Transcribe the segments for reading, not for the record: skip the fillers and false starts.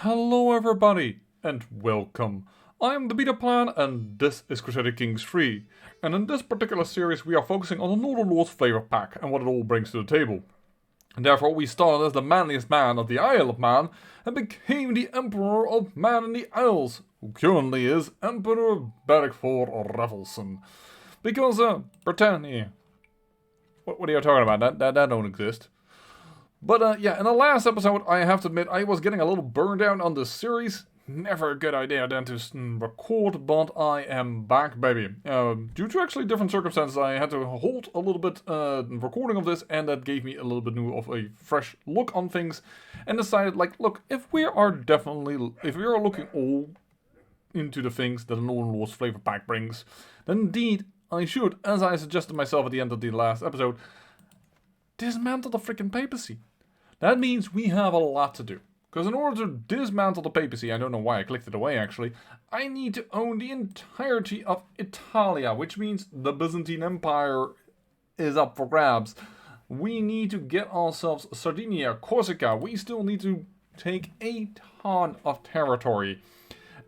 Hello everybody, and welcome. I am the Beta Plan, and this is Crusader Kings 3. And in this particular series we are focusing on the Norse flavor pack and what it all brings to the table. And therefore we started as the manliest man of the Isle of Man and became the Emperor of Man in the Isles, who currently is Emperor Bergfor Revelson. Because, Britannia. What are you talking about? That don't exist. But yeah, in the last episode, I have to admit, I was getting a little burned out on this series. Never a good idea then to record, but I am back, baby. Due to actually different circumstances, I had to hold a little bit recording of this, and that gave me a little bit new of a fresh look on things, and decided, like, look, if we are looking all into the things that a Norse flavor pack brings, then indeed I should, as I suggested myself at the end of the last episode, dismantle the freaking papacy. That means we have a lot to do. Because in order to dismantle the papacy, I don't know why I clicked it away actually, I need to own the entirety of Italia, which means the Byzantine Empire is up for grabs. We need to get ourselves Sardinia, Corsica, we still need to take a ton of territory.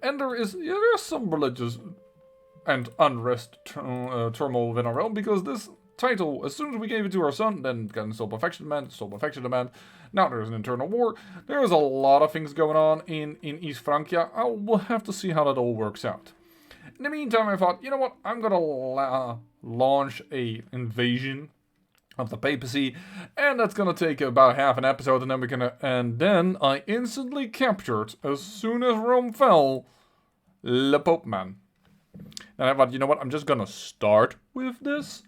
And there is some religious and unrest turmoil within our realm, because this title, as soon as we gave it to our son, then got installed perfection demand. Now there's an internal war. There's a lot of things going on in East Francia. We'll have to see how that all works out. In the meantime, I thought, you know what? I'm gonna launch a invasion of the papacy, and that's gonna take about half an episode, and then I instantly captured, as soon as Rome fell, the Pope Man. And I thought, you know what? I'm just gonna start with this.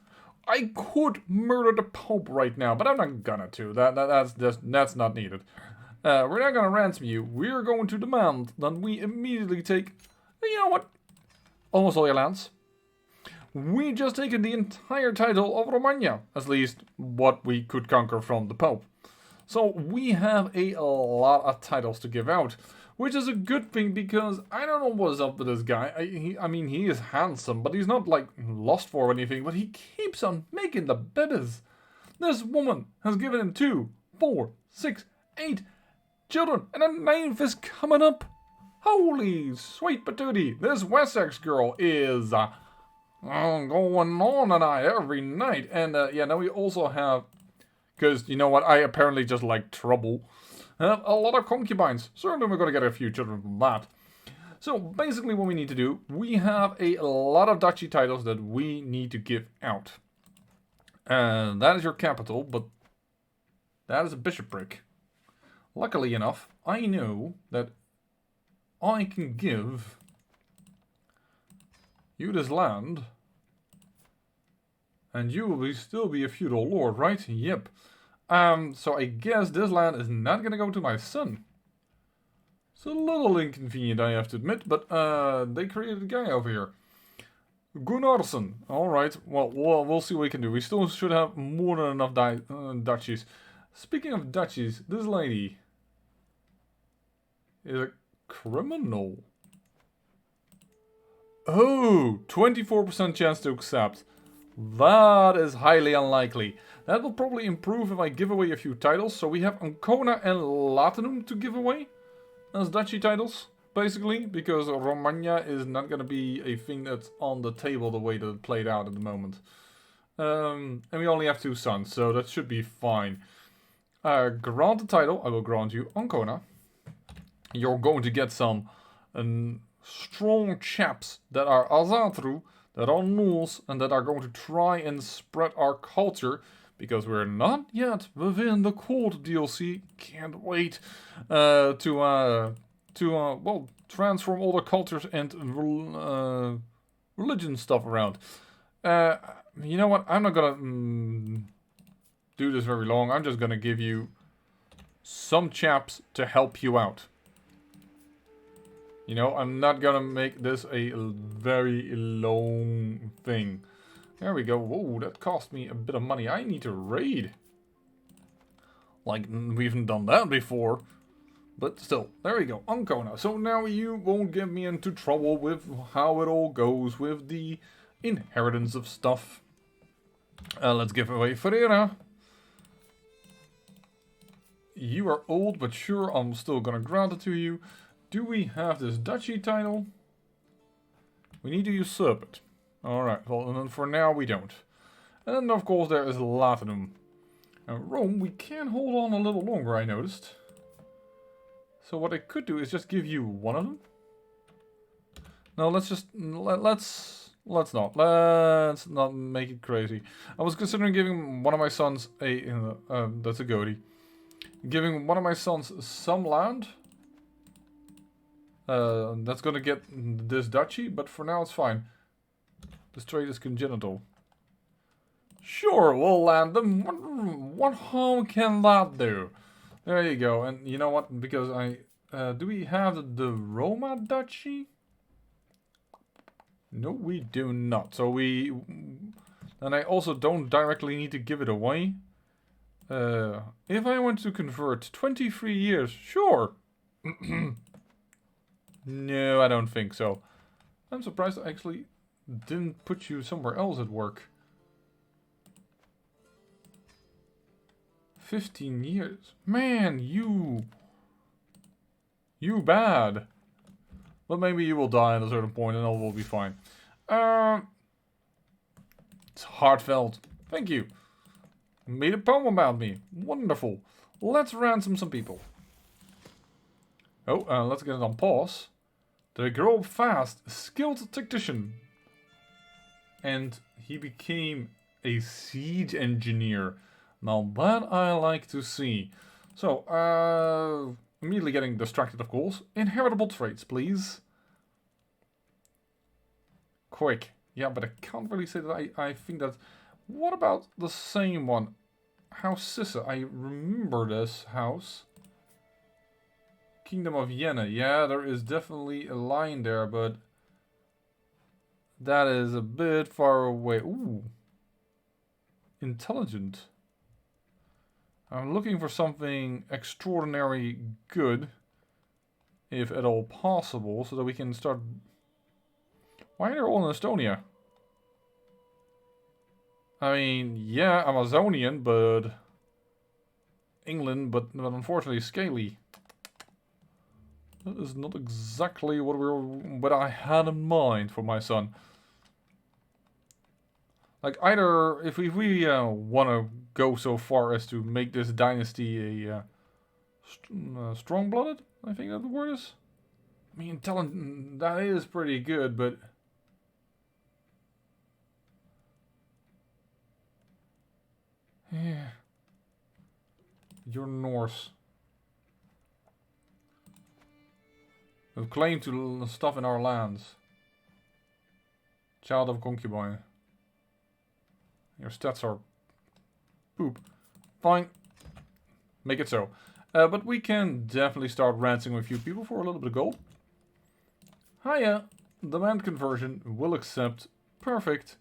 I could murder the Pope right now, but I'm not gonna to. That's not needed. We're not gonna ransom you. We're going to demand that we immediately take, you know what? Almost all your lands. We just taken the entire title of Romagna, at least what we could conquer from the Pope. So we have a lot of titles to give out, which is a good thing, because I don't know what's up with this guy. I mean, he is handsome, but he's not, like, lost for anything, but he keeps on making the babies. This woman has given him 2, 4, 6, 8 children, and a 9th is coming up. Holy sweet patootie. This Wessex girl is going on tonight, every night. And yeah, now we also have, because, you know what, I apparently just like trouble, have a lot of concubines. Certainly we're going to get a few children from that. So basically what we need to do, we have a lot of duchy titles that we need to give out. And that is your capital, but that is a bishopric. Luckily enough, I know that I can give you this land, and you will still be a feudal lord, right? Yep. So I guess this land is not gonna go to my son. It's a little inconvenient, I have to admit, but they created a guy over here. Gunnarsson. Alright, well, we'll see what we can do. We still should have more than enough duchies. Speaking of duchies, this lady is a criminal. Oh, 24% chance to accept. That is highly unlikely. That will probably improve if I give away a few titles. So we have Ancona and Latinum to give away as duchy titles, basically, because Romagna is not going to be a thing that's on the table the way that it played out at the moment. And we only have 2 sons, so that should be fine. Grant the title, I will grant you Ancona. You're going to get some strong chaps that are Azatru, that are Norse, and that are going to try and spread our culture, because we're not yet within the court DLC. Can't wait to transform all the cultures and religion stuff around. You know what? I'm not gonna do this very long. I'm just gonna give you some chaps to help you out. You know, I'm not gonna make this a very long thing. There we go. Whoa, that cost me a bit of money. I need to raid. Like, we haven't done that before. But still, there we go. Ancona. So now you won't get me into trouble with how it all goes with the inheritance of stuff. Let's give away Ferreira. You are old, but sure, I'm still gonna grant it to you. Do we have this duchy title? We need to usurp it. Alright, well, and then for now we don't. And then, of course, there is Latinum. And Rome, we can hold on a little longer, I noticed. So what I could do is just give you one of them. No, let's not make it crazy. I was considering giving one of my sons that's a goatee. Giving one of my sons some land. That's gonna get this duchy, but for now it's fine. This trade is congenital. Sure, we'll land them. What harm can that do? There you go. And you know what? Because do we have the Roma duchy? No, we do not. So and I also don't directly need to give it away. If I want to convert 23 years, sure. No, I don't think so. I'm surprised I actually didn't put you somewhere else at work. 15 years. Man, you bad. But maybe you will die at a certain point and all will be fine. It's heartfelt. Thank you. Made a poem about me. Wonderful. Let's ransom some people. Oh, let's get it on pause. They grow up fast. A skilled tactician. And he became a siege engineer. Now that I like to see. So, immediately getting distracted, of course. Inheritable traits, please. Quick. Yeah, but I can't really say that I think that... What about the same one? House Sisse. I remember this house. Kingdom of Vienna. Yeah, there is definitely a line there, but... That is a bit far away. Ooh. Intelligent. I'm looking for something extraordinary good, if at all possible, so that we can start... Why are they all in Estonia? I mean, yeah, Amazonian, but... England, but unfortunately scaly. That is not exactly what I had in mind for my son. Like, either, if we want to go so far as to make this dynasty a strong-blooded, I think that the word is. I mean, talent, that is pretty good, but... Yeah. You're Norse. Who claim to stuff in our lands. Child of concubine. Your stats are poop. Fine. Make it so. But we can definitely start ransoming a few people for a little bit of gold. Hiya. Demand conversion. Will accept. Perfect.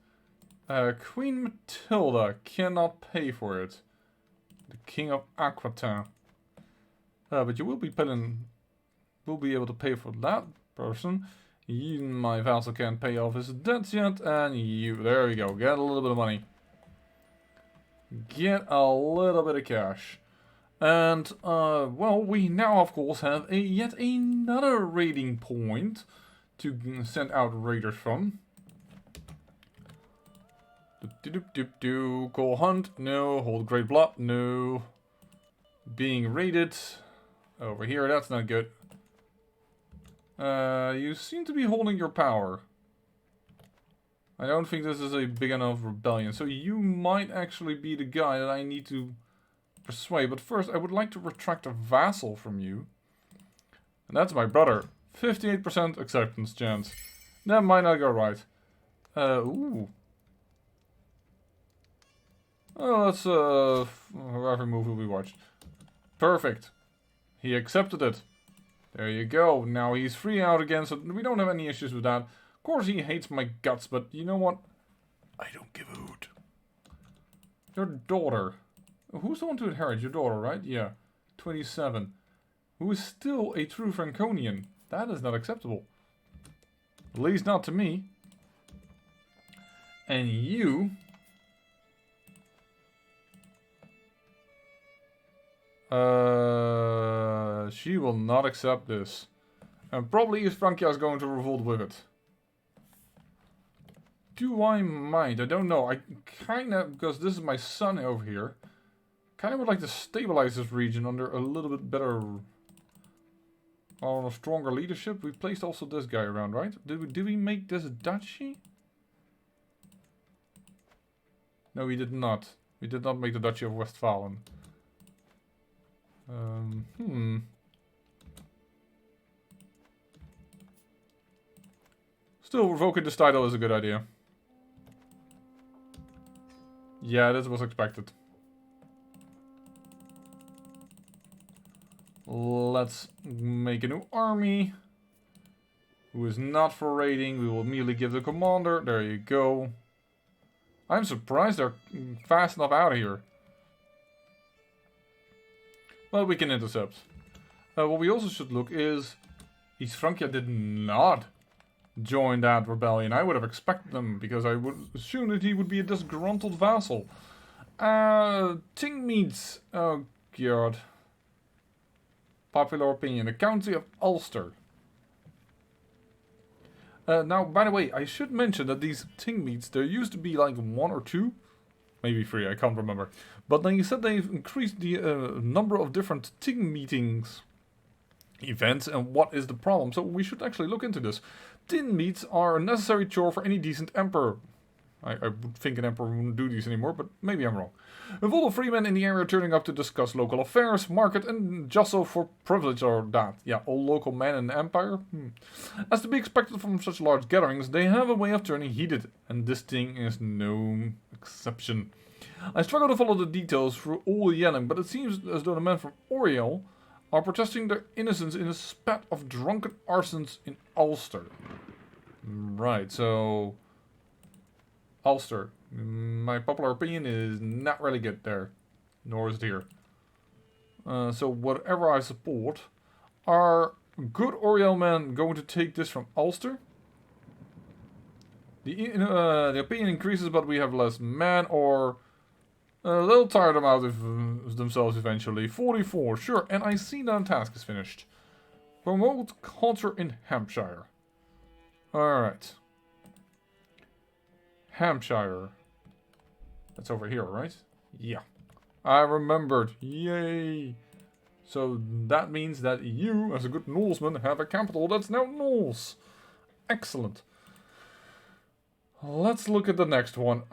Queen Matilda cannot pay for it. The King of Aquitaine. But you will be able to pay for that person. My vassal can't pay off his debts yet. And there we go. Get a little bit of money. Get a little bit of cash. And, well, we now, of course, have yet another raiding point to send out raiders from. Call hunt, no. Hold great blood, no. Being raided. Over here, that's not good. You seem to be holding your power. I don't think this is a big enough rebellion. So you might actually be the guy that I need to persuade. But first, I would like to retract a vassal from you. And that's my brother. 58% acceptance chance. That might not go right. Ooh. Oh, that's every movie we watched. Perfect. He accepted it. There you go. Now he's free out again, so we don't have any issues with that. Of course he hates my guts, but you know what? I don't give a hoot. Your daughter. Who's the one to inherit? Your daughter, right? Yeah. 27. Who is still a true Franconian. That is not acceptable. At least not to me. And you... She will not accept this. And probably East Francia is going to revolt with it. Do I mind? I don't know. I kinda, because this is my son over here, kinda would like to stabilize this region under a little bit better, or a stronger leadership. We placed also this guy around, right? Did we make this a duchy? No, we did not. We did not make the Duchy of Westphalen. Still, revoking this title is a good idea. Yeah, this was expected. Let's make a new army. Who is not for raiding. We will immediately give the commander. There you go. I'm surprised they're fast enough out of here. Well, we can intercept. What we also should look is... East Francia did not join that rebellion. I would have expected them, because I would assume that he would be a disgruntled vassal. Tingmeads. Oh, God. Popular opinion. The County of Ulster. Now, by the way, I should mention that these Tingmeads, there used to be like 1 or 2. Maybe 3, I can't remember. But then you said they've increased the number of different Ting meetings events, and what is the problem? So we should actually look into this. Tin meets are a necessary chore for any decent emperor. I would think an emperor wouldn't do these anymore, but maybe I'm wrong. With all the freemen in the area turning up to discuss local affairs, market, and jostle for privilege or that. Yeah, all local men in the empire. As to be expected from such large gatherings, they have a way of turning heated, and this thing is no exception. I struggle to follow the details through all the yelling, but it seems as though the men from Oriel are protesting their innocence in a spat of drunken arsons in Ulster. Right, so... Ulster. My popular opinion is not really good there. Nor is it here. So whatever I support, are good Oriel men going to take this from Ulster? The opinion increases, but we have less men, or... they'll tire them out of themselves eventually. 44, sure, and I see that task is finished. Promote culture in Hampshire. Alright. Hampshire. That's over here, right? Yeah. I remembered. Yay! So that means that you, as a good Norseman, have a capital that's now Norse. Excellent. Let's look at the next one.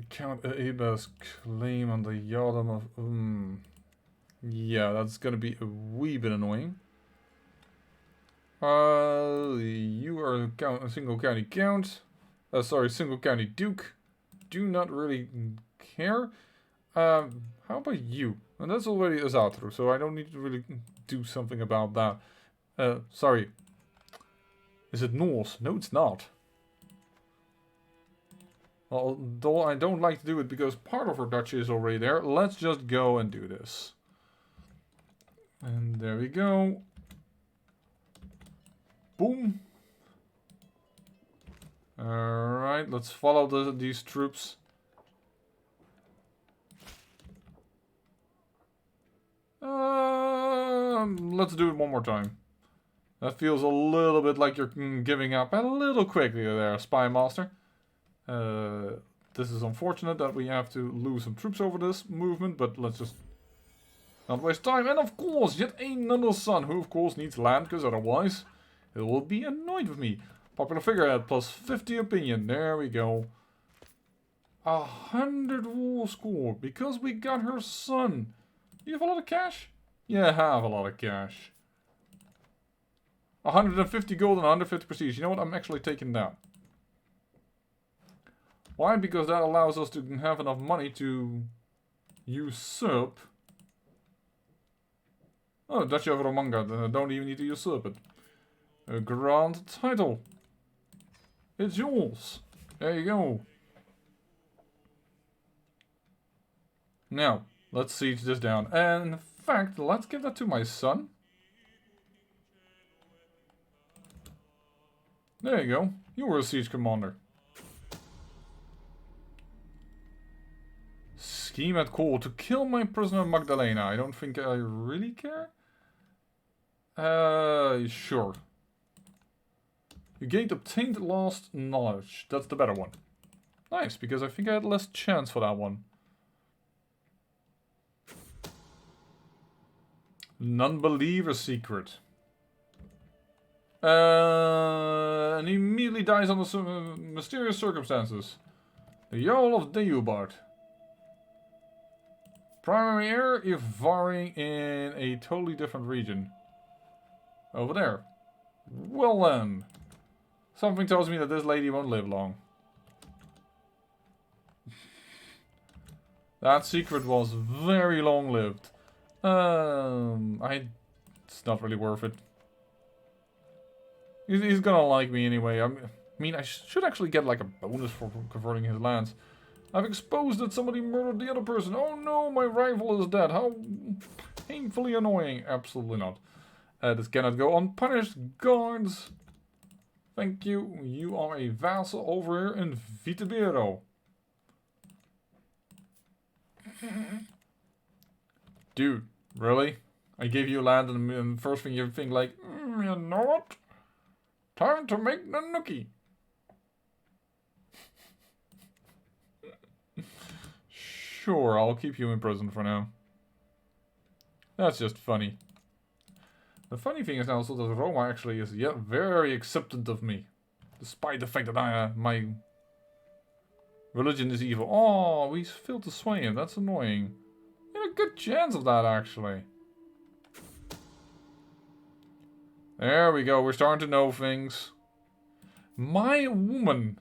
Count Eba's claim on the Yardom of... Yeah, that's gonna be a wee bit annoying. You are a single county count. Sorry, single county duke. Do not really care. How about you? And that's already a Zatru, so I don't need to really do something about that. Sorry. Is it Norse? No, it's not. Although I don't like to do it because part of our duchy is already there. Let's just go and do this. And there we go. Boom. Alright, let's follow these troops. Let's do it one more time. That feels a little bit like you're giving up a little quickly there, Spy Master. This is unfortunate that we have to lose some troops over this movement, but let's just not waste time. And of course, yet another son who of course needs land, because otherwise it will be annoyed with me. Popular figurehead plus 50 opinion. There we go. 100 war score because we got her son. You have a lot of cash? Yeah, I have a lot of cash. 150 gold and 150 prestige. You know what? I'm actually taking that. Why? Because that allows us to have enough money to usurp. Oh, Duchy of Romanga. Don't even need to usurp it. A grand title. It's yours. There you go. Now, let's siege this down. And in fact, let's give that to my son. There you go. You were a siege commander. Scheme at call to kill my prisoner Magdalena. I don't think I really care. Sure. You gained obtained lost knowledge. That's the better one. Nice, because I think I had less chance for that one. Non-believer secret. And he immediately dies under some mysterious circumstances. The Jarl of Deubart. Primary heir if varying in a totally different region. Over there. Well then. Something tells me that this lady won't live long. That secret was very long-lived. It's not really worth it. He's gonna like me anyway. I mean, I should actually get like a bonus for converting his lands. I've exposed that somebody murdered the other person. Oh no, my rival is dead. How painfully annoying. Absolutely not. This cannot go unpunished. Guards. Thank you. You are a vassal over here in Vitebero. Dude, really? I gave you land and the first thing you think like, you know what? Time to make the nookie. Sure, I'll keep you in prison for now. That's just funny. The funny thing is now also that Roma actually is very acceptant of me. Despite the fact that my religion is evil. Oh, we failed to sway him. That's annoying. You had a good chance of that, actually. There we go. We're starting to know things. My woman.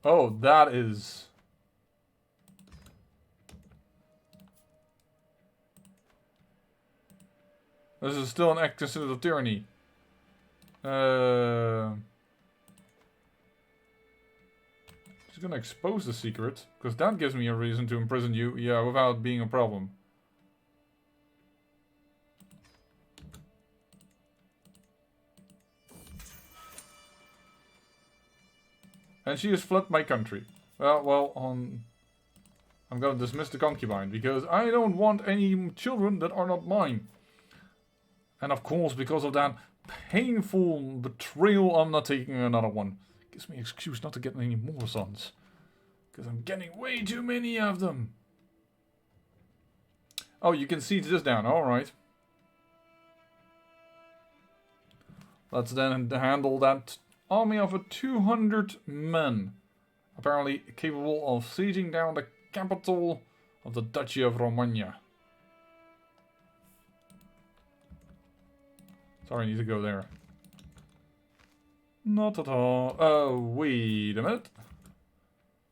Oh, that is... This is still an act considered of tyranny. Just gonna expose the secret, because that gives me a reason to imprison you, yeah, without being a problem. And she has fled my country. I'm gonna dismiss the concubine, because I don't want any children that are not mine. And of course, because of that painful betrayal, I'm not taking another one. Gives me an excuse not to get any more sons. Because I'm getting way too many of them. Oh, you can siege this down. Alright. Let's then handle that army of 200 men. Apparently capable of sieging down the capital of the Duchy of Romagna. Sorry, I need to go there. Not at all. Oh, wait a minute.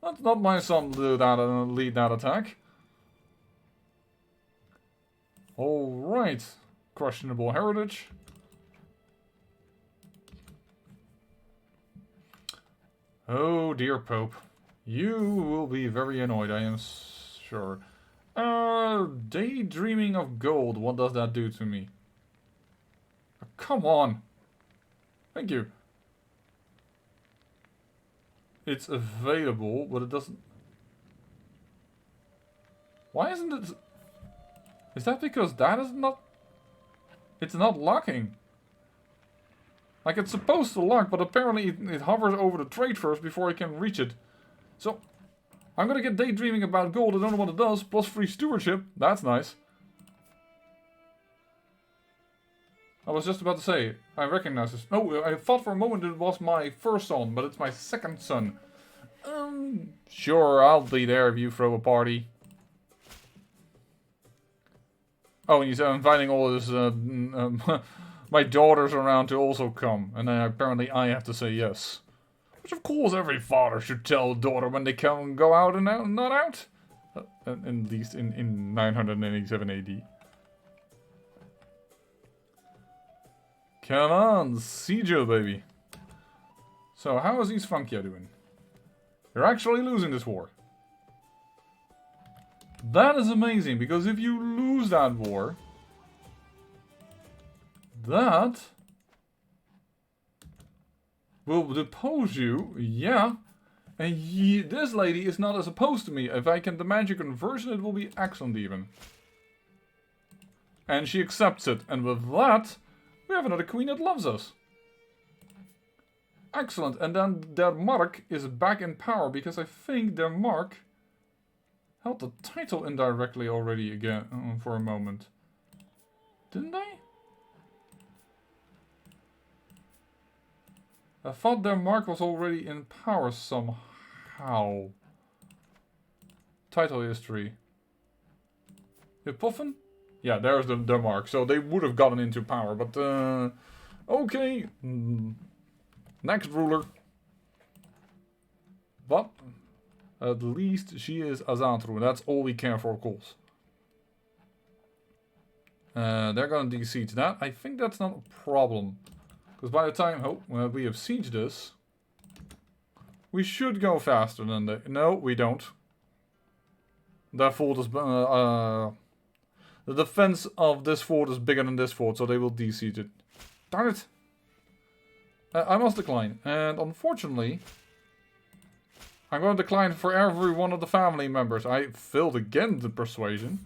That's not my son to do that and lead that attack. Alright. Questionable heritage. Oh dear Pope. You will be very annoyed, I am sure. Daydreaming of gold. What does that do to me? Come on. Thank you. It's available, but it doesn't... Why isn't it... Is that because that is not... It's not locking. Like, it's supposed to lock, but apparently it hovers over the trade first before I can reach it. So, I'm gonna get daydreaming about gold. I don't know what it does. Plus free stewardship. That's nice. I was just about to say, I recognize this. No, I thought for a moment it was my first son, but it's my second son. Sure, I'll be there if you throw a party. Oh, and he's inviting all his, my daughters around to also come. And then apparently I have to say yes. Which of course every father should tell a daughter when they go out and not out. At least in 987 AD. Come on, Sijo, baby. So, how is East Francia doing? You're actually losing this war. That is amazing, because if you lose that war, that will depose you, yeah, And this lady is not as opposed to me. If I can demand your conversion, it will be excellent even. And she accepts it. And with that, we have another queen that loves us. Excellent. And then their Mark is back in power, because I think their Mark held the title indirectly already again for a moment. Didn't they? I thought their Mark was already in power somehow. Title history. Hippofan? Yeah, there's their Mark. So they would have gotten into power, but okay. Next ruler. But at least she is Azatru. That's all we care for, of course. They're gonna de-siege that. I think that's not a problem. Because by the time we have sieged this, we should go faster than they... No, we don't. That fort is... the defense of this fort is bigger than this fort, so they will de-siege it. Darn it! I must decline. And unfortunately, I'm going to decline for every one of the family members. I failed again the persuasion.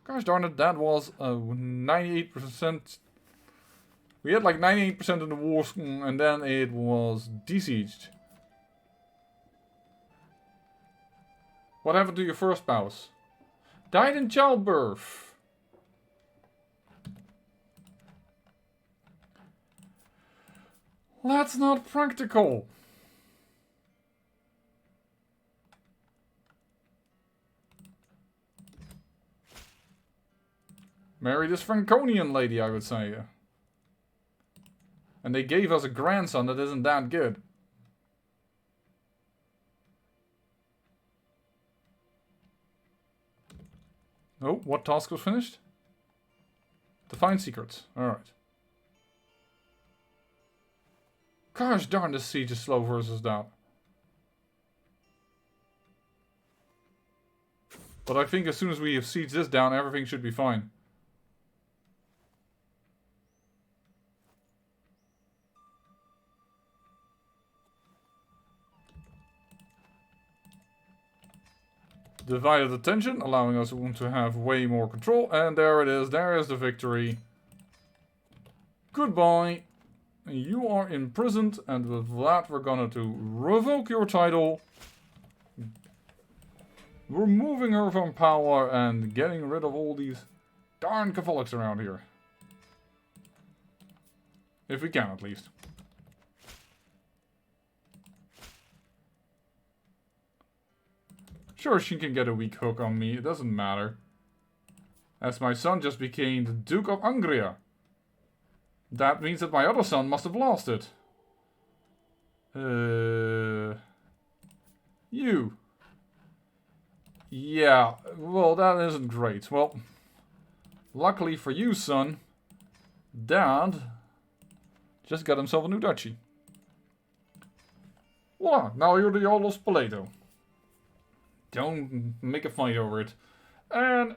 Gosh darn it, that was 98%... We had like 98% in the war, and then it was de-sieged. What happened to your first spouse? Died in childbirth. That's not practical. Marry this Franconian lady, I would say. And they gave us a grandson that isn't that good. Oh, what task was finished? To find secrets. Alright. Gosh darn, this siege is slow versus that. But I think as soon as we have sieged this down, everything should be fine. Divided attention, allowing us to have way more control. And there it is. There is the victory. Goodbye. You are imprisoned. And with that, we're gonna to revoke your title. Removing her from power and getting rid of all these darn Catholics around here. If we can, at least. Sure, she can get a weak hook on me, it doesn't matter. As my son just became the Duke of Angria. That means that my other son must have lost it. You. Yeah, well, that isn't great. Well, luckily for you, son, Dad just got himself a new duchy. Voila, now you're the Jarl of Spoleto. Don't make a fight over it. And,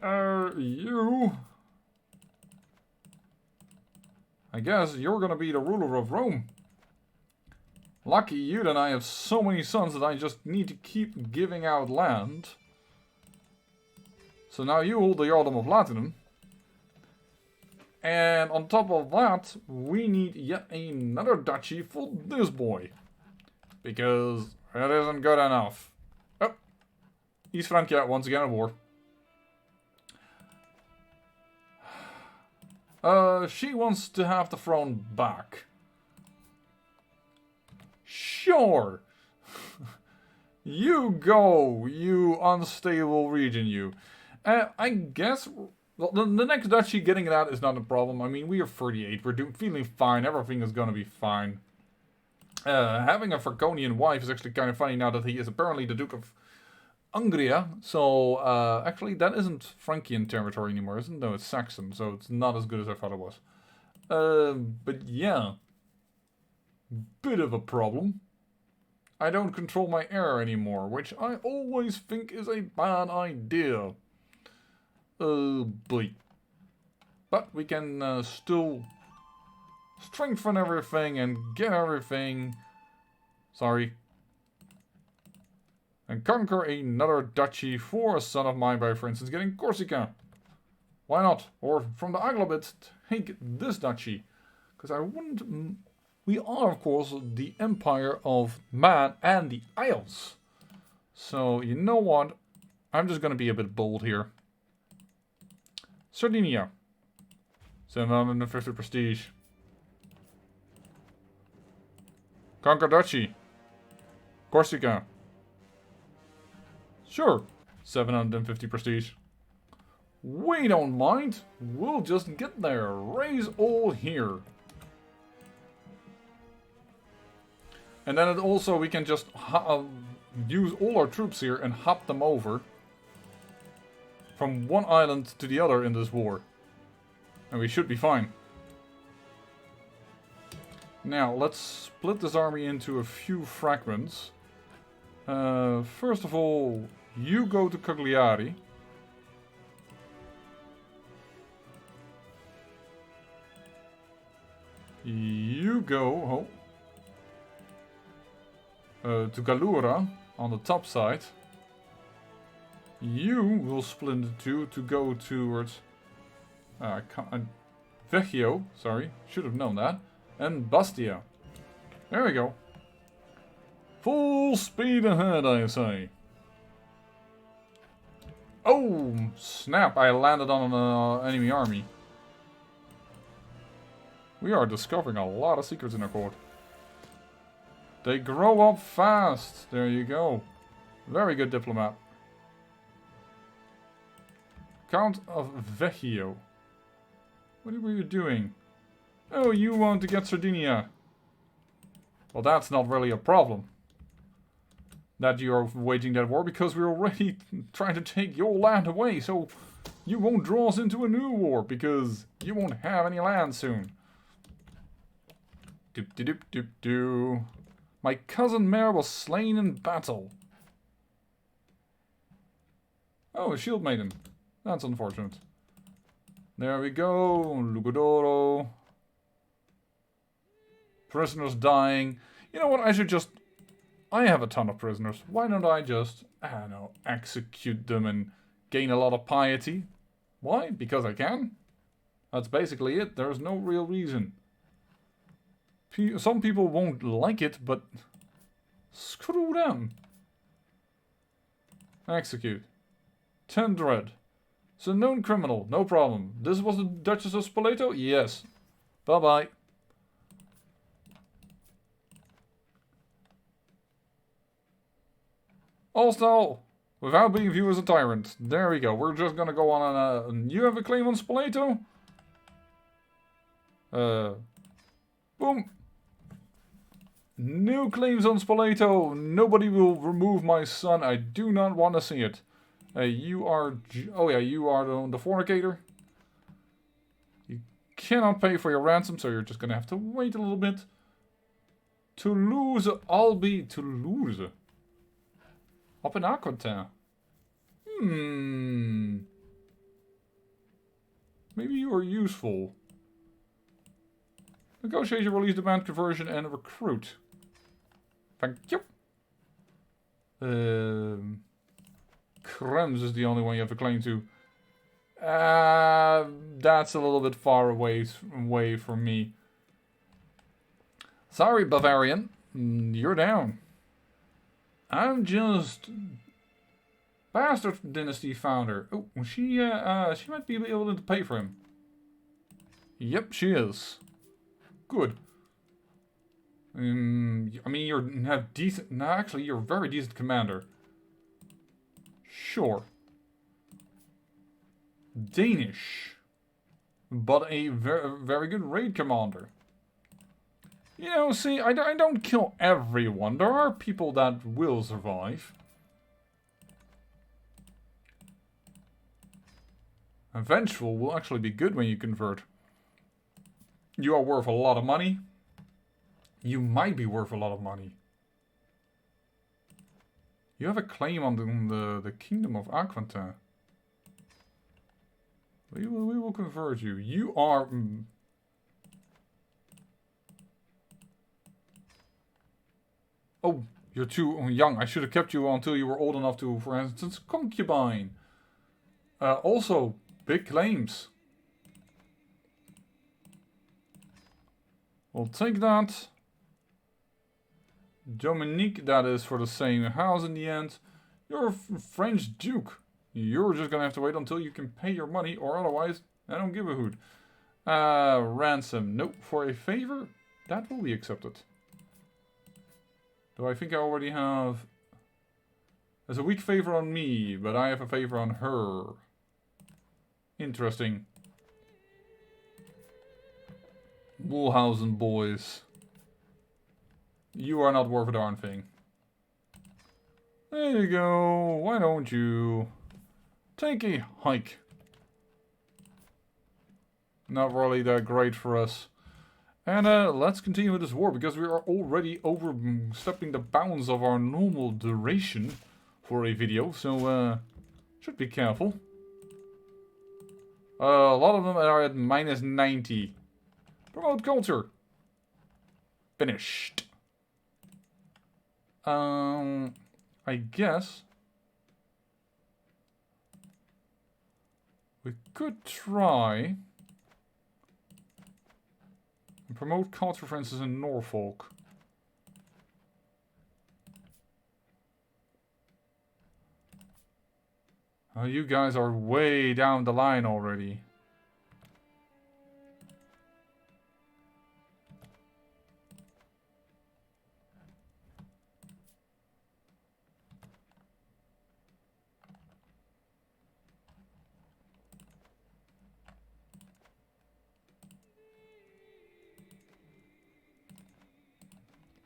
you... I guess you're gonna be the ruler of Rome. Lucky you that I have so many sons that I just need to keep giving out land. So now you hold the Earldom of Latinum. And on top of that, we need yet another duchy for this boy. Because it isn't good enough. Oh, East Francia once again at war. She wants to have the throne back. Sure. You go, you unstable region, you. I guess well, the next duchy getting it out is not a problem. I mean, we are 38. We're feeling fine. Everything is gonna be fine. Having a Franconian wife is actually kind of funny now that he is apparently the Duke of Angria. So, actually, that isn't Frankian territory anymore, isn't it? No, it's Saxon, so it's not as good as I thought it was. But yeah. Bit of a problem. I don't control my heir anymore, which I always think is a bad idea. Boy. But we can still strengthen everything and get everything. Sorry. And conquer another duchy for a son of mine by, for instance, getting Corsica. Why not? Or from the Aglabit, take this duchy. Because I wouldn't... We are, of course, the Empire of Man and the Isles. So, you know what? I'm just going to be a bit bold here. Sardinia. 750 prestige. Conquer duchy. Corsica. Sure. 750 prestige. We don't mind. We'll just get there. Raise all here. And then it also we can just use all our troops here and hop them over. From one island to the other in this war. And we should be fine. Now, let's split this army into a few fragments. First of all, you go to Cagliari. You go to Gallura on the top side. You will split into two to go towards Vecchio, sorry, should have known that. And Bastia. There we go. Full speed ahead, I say. Oh, snap, I landed on an enemy army. We are discovering a lot of secrets in our court. They grow up fast. There you go. Very good diplomat. Count of Vecchio. What were you doing? Oh, you want to get Sardinia. Well, that's not really a problem. That you're waging that war, because we're already trying to take your land away, so you won't draw us into a new war, because you won't have any land soon. Doop de doop doop doo. My cousin Mare was slain in battle. Oh, a shield maiden. That's unfortunate. There we go. Lugodoro. Prisoners dying. You know what? I should just... I have a ton of prisoners. Why don't I just, I don't know, execute them and gain a lot of piety? Why? Because I can. That's basically it. There's no real reason. Some people won't like it, but screw them. Execute. 10 dread. It's a known criminal, no problem. This was the Duchess of Spoleto? Yes. Bye-bye. All without being viewed as a tyrant. There we go. We're just gonna go on a... You have a claim on Spoleto? Boom. No claims on Spoleto. Nobody will remove my son. I do not want to see it. You are... Oh yeah, you are the fornicator. You cannot pay for your ransom, so you're just gonna have to wait a little bit. Toulouse, I'll be Toulouse. Up in Aquitaine. Maybe you are useful. Negotiation, release, demand, conversion, and recruit. Thank you. Krems is the only one you have a claim to. That's a little bit far away from me. Sorry, Bavarian. You're down. I'm just... Bastard Dynasty founder. Oh, she might be able to pay for him. Yep, she is. Good. I mean, you have decent... No, actually, you're a very decent commander. Sure. Danish. But a very good raid commander. You know, see, I don't kill everyone. There are people that will survive. And vengeful will actually be good when you convert. You are worth a lot of money. You might be worth a lot of money. You have a claim on the Kingdom of Aquitaine. We will convert you. You are... Oh, You're too young. I should have kept you until you were old enough to, for instance, concubine. Also, big claims. We'll take that. Dominique, that is for the same house in the end. You're a French duke. You're just gonna have to wait until you can pay your money, or otherwise, I don't give a hoot. Ransom. Nope. For a favor, that will be accepted. Do I think I already have... There's a weak favor on me, but I have a favor on her. Interesting. Mulhausen boys. You are not worth a darn thing. There you go. Why don't you take a hike? Not really that great for us. And let's continue with this war, because we are already overstepping the bounds of our normal duration for a video. So should be careful. A lot of them are at -90. Promote culture. Finished. I guess we could try and promote culture, for instance, in Norfolk. Oh, you guys are way down the line already.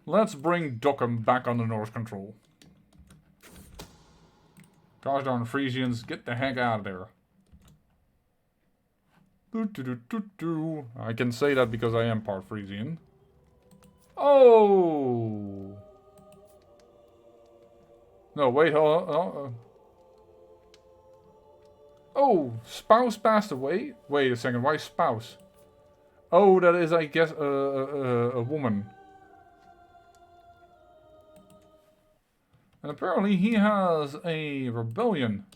Let's bring Dokkum back under Norse control. Gosh darn Frisians, get the heck out of there. I can say that because I am part Frisian. Oh! No, wait, hold on. Oh, spouse passed away? Wait a second, why spouse? Oh, that is, I guess, a woman. And apparently he has a rebellion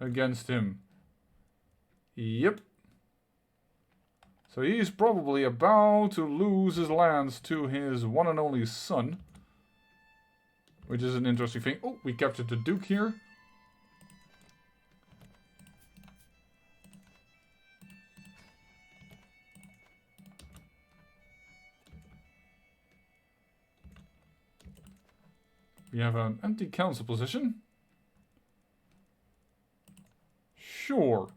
against him. Yep. So he's probably about to lose his lands to his one and only son. Which is an interesting thing. Oh, we captured the Duke here. We have an empty council position. Sure.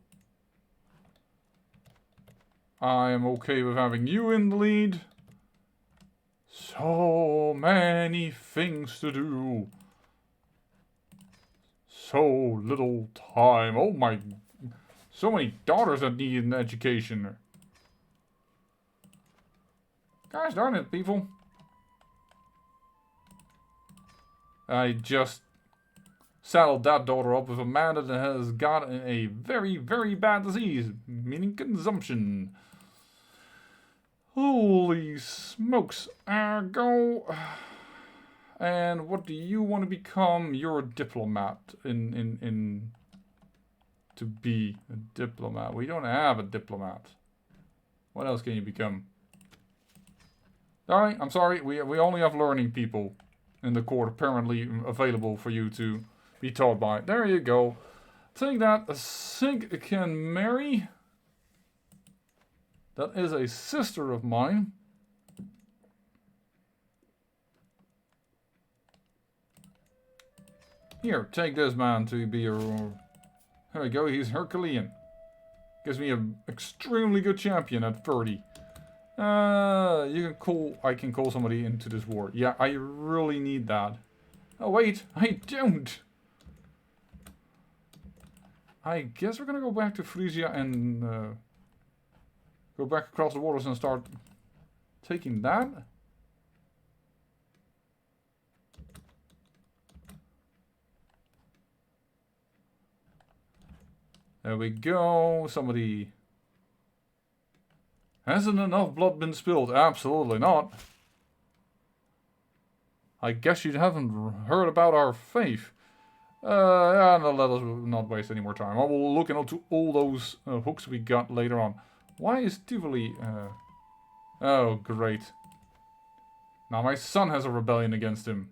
I am okay with having you in the lead. So many things to do. So little time. Oh my... So many daughters that need an education. Gosh darn it, people. I just saddled that daughter up with a man that has got a very, very bad disease, meaning consumption. Holy smokes. Go. And what do you want to become? You're a diplomat. To be a diplomat. We don't have a diplomat. What else can you become? Darling, I'm sorry. We only have learning people in the court apparently available for you to be taught by. There you go. Take that. CK3. That is a sister of mine. Here, take this man to be your... There we go, he's Herculean. Gives me an extremely good champion at 30. I can call somebody into this war. Yeah, I really need that. Oh wait, I don't. I guess we're gonna go back to Frisia and go back across the waters and start taking that. There we go. Somebody... Hasn't enough blood been spilled? Absolutely not. I guess you haven't heard about our faith. Yeah, no, let us not waste any more time. I will look into all those hooks we got later on. Why is Tivoli... Oh, great. Now my son has a rebellion against him.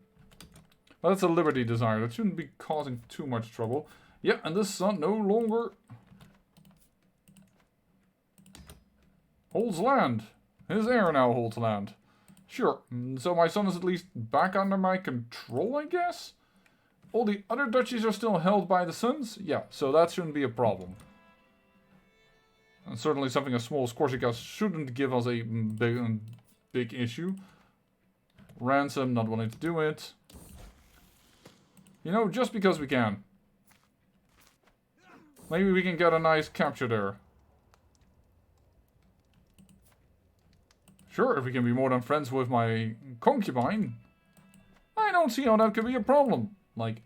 But that's a liberty desire. That shouldn't be causing too much trouble. Yeah, and this son no longer... holds land. His heir now holds land. Sure, so my son is at least back under my control, I guess? All the other duchies are still held by the sons? Yeah, so that shouldn't be a problem. And certainly something as small as Corsica shouldn't give us a big issue. Ransom, not wanting to do it. You know, just because we can. Maybe we can get a nice capture there. Sure, if we can be more than friends with my concubine, I don't see how that could be a problem. Like,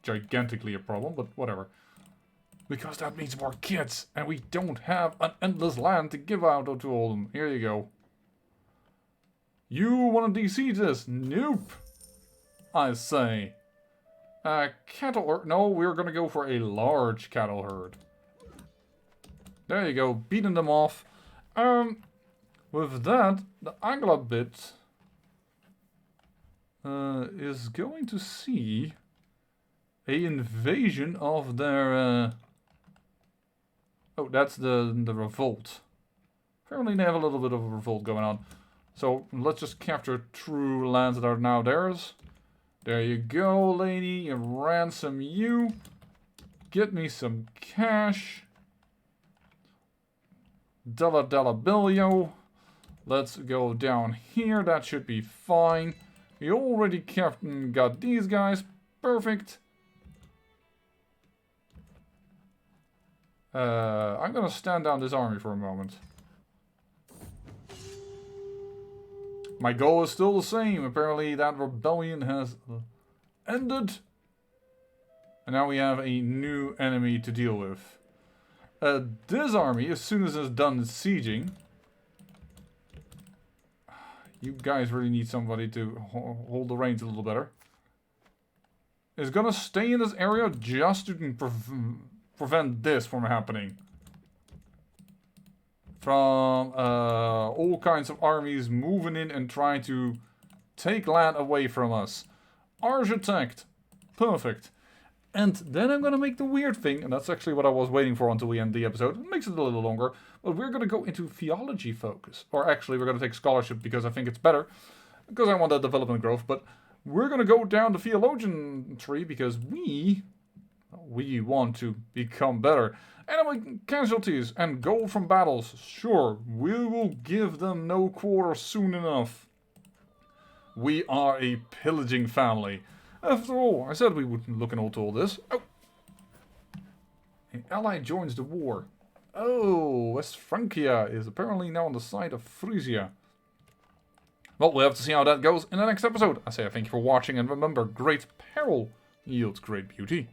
gigantically a problem, but whatever. Because that means more kids, and we don't have an endless land to give out to all of them. Here you go. You want to DC this? Nope. I say. Cattle herd. No, we're going to go for a large cattle herd. There you go, beating them off. With that, the Angla bit is going to see a invasion of their... Oh, that's the revolt. Apparently they have a little bit of a revolt going on. So let's just capture true lands that are now theirs. There you go, lady. Ransom you. Get me some cash. Della Billio. Let's go down here. That should be fine. We already got these guys. Perfect. I'm gonna stand down this army for a moment. My goal is still the same. Apparently that rebellion has ended. And now we have a new enemy to deal with. This army, as soon as it's done sieging... You guys really need somebody to hold the reins a little better. Is gonna stay in this area just to prevent this from happening. From all kinds of armies moving in and trying to take land away from us. Architect. Perfect. And then I'm gonna make the weird thing, and that's actually what I was waiting for until we end the episode. It makes it a little longer, but we're gonna go into theology focus. Or actually, we're gonna take scholarship because I think it's better. Because I want that development growth, but we're gonna go down the theologian tree because we want to become better. Enemy casualties and gold from battles. Sure, we will give them no quarter soon enough. We are a pillaging family. After all, I said we would look into all this. Oh! An ally joins the war. Oh, West Francia is apparently now on the side of Frisia. Well, we'll have to see how that goes in the next episode. I say thank you for watching, and remember, great peril yields great beauty.